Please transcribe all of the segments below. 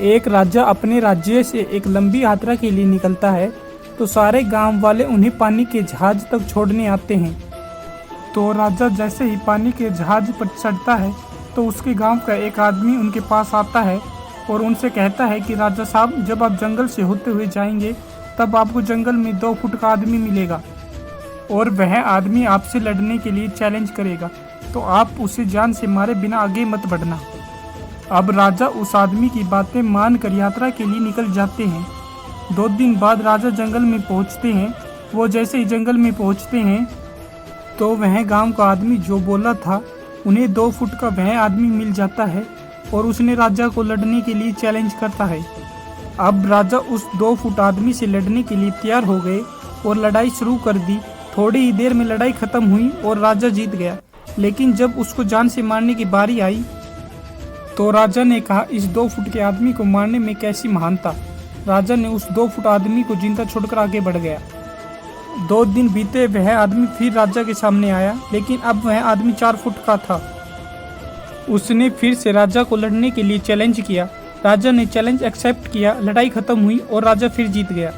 एक राजा अपने राज्य से एक लंबी यात्रा के लिए निकलता है तो सारे गांव वाले उन्हें पानी के जहाज तक छोड़ने आते हैं। तो राजा जैसे ही पानी के जहाज पर चढ़ता है तो उसके गांव का एक आदमी उनके पास आता है और उनसे कहता है कि राजा साहब, जब आप जंगल से होते हुए जाएंगे तब आपको जंगल में 2 फुट का आदमी मिलेगा और वह आदमी आपसे लड़ने के लिए चैलेंज करेगा, तो आप उसे जान से मारे बिना आगे मत बढ़ना। अब राजा उस आदमी की बातें मानकर यात्रा के लिए निकल जाते हैं। 2 दिन बाद राजा जंगल में पहुंचते हैं। वो जैसे ही जंगल में पहुंचते हैं तो वह गांव का आदमी जो बोला था उन्हें 2 फुट का वह आदमी मिल जाता है और उसने राजा को लड़ने के लिए चैलेंज करता है। अब राजा उस 2 फुट आदमी से लड़ने के लिए तैयार हो गए और लड़ाई शुरू कर दी। थोड़ी ही देर में लड़ाई खत्म हुई और राजा जीत गया। लेकिन जब उसको जान से मारने की बारी आई तो राजा ने कहा, इस 2 फुट के आदमी को मारने में कैसी महानता। राजा ने उस 2 फुट आदमी को जिंदा छोड़कर आगे बढ़ गया। 2 दिन बीते, वह आदमी फिर राजा के सामने आया, लेकिन अब वह आदमी 4 फुट का था। उसने फिर से राजा को लड़ने के लिए चैलेंज किया। राजा ने चैलेंज एक्सेप्ट किया। लड़ाई खत्म हुई और राजा फिर जीत गया।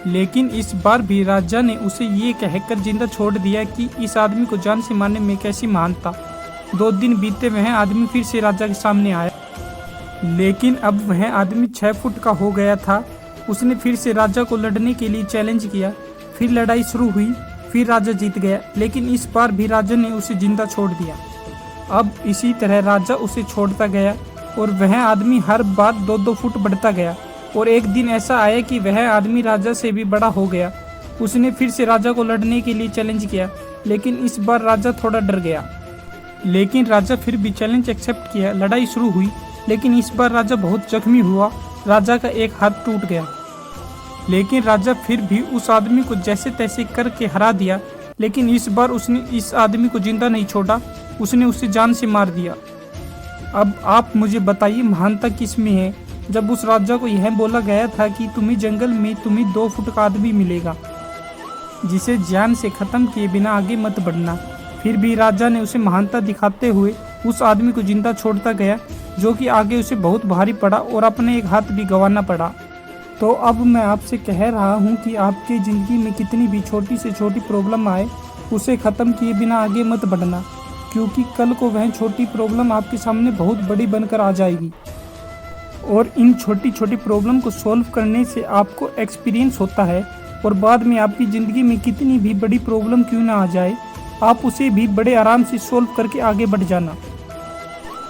लेकिन इस बार भी राजा ने उसे ये कहकर जिंदा छोड़ दिया कि इस आदमी को जान से मारने में कैसी महानता। 2 दिन बीते, वह आदमी फिर से राजा के सामने आया, लेकिन अब वह आदमी 6 फुट का हो गया था। उसने फिर से राजा को लड़ने के लिए चैलेंज किया। फिर लड़ाई शुरू हुई। फिर राजा जीत गया, लेकिन इस बार भी राजा ने उसे जिंदा छोड़ दिया। अब इसी तरह राजा उसे छोड़ता गया और वह आदमी हर बार 2-2 फुट बढ़ता गया। और एक दिन ऐसा आया कि वह आदमी राजा से भी बड़ा हो गया। उसने फिर से राजा को लड़ने के लिए चैलेंज किया, लेकिन इस बार राजा थोड़ा डर गया। लेकिन राजा फिर भी चैलेंज एक्सेप्ट किया। लड़ाई शुरू हुई, लेकिन इस बार राजा बहुत जख्मी हुआ। राजा का एक हाथ टूट गया, लेकिन राजा फिर भी उस आदमी को जैसे तैसे करके हरा दिया। लेकिन इस बार उसने इस आदमी को जिंदा नहीं छोड़ा, उसने उसे जान से मार दिया। अब आप मुझे बताइए, महानता किस में है? जब उस राजा को यह बोला गया था कि तुम्हें जंगल में 2 फुट का आदमी मिलेगा जिसे जान से खत्म किए बिना आगे मत बढ़ना, फिर भी राजा ने उसे महानता दिखाते हुए उस आदमी को जिंदा छोड़ता गया, जो कि आगे उसे बहुत भारी पड़ा और अपने एक हाथ भी गंवाना पड़ा। तो अब मैं आपसे कह रहा हूँ कि आपकी ज़िंदगी में कितनी भी छोटी से छोटी प्रॉब्लम आए, उसे ख़त्म किए बिना आगे मत बढ़ना, क्योंकि कल को वह छोटी प्रॉब्लम आपके सामने बहुत बड़ी बनकर आ जाएगी। और इन छोटी छोटी प्रॉब्लम को सॉल्व करने से आपको एक्सपीरियंस होता है और बाद में आपकी ज़िंदगी में कितनी भी बड़ी प्रॉब्लम क्यों ना आ जाए, आप उसे भी बड़े आराम से सॉल्व करके आगे बढ़ जाना।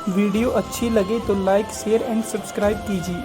वीडियो अच्छी लगे तो लाइक, शेयर एंड सब्सक्राइब कीजिए।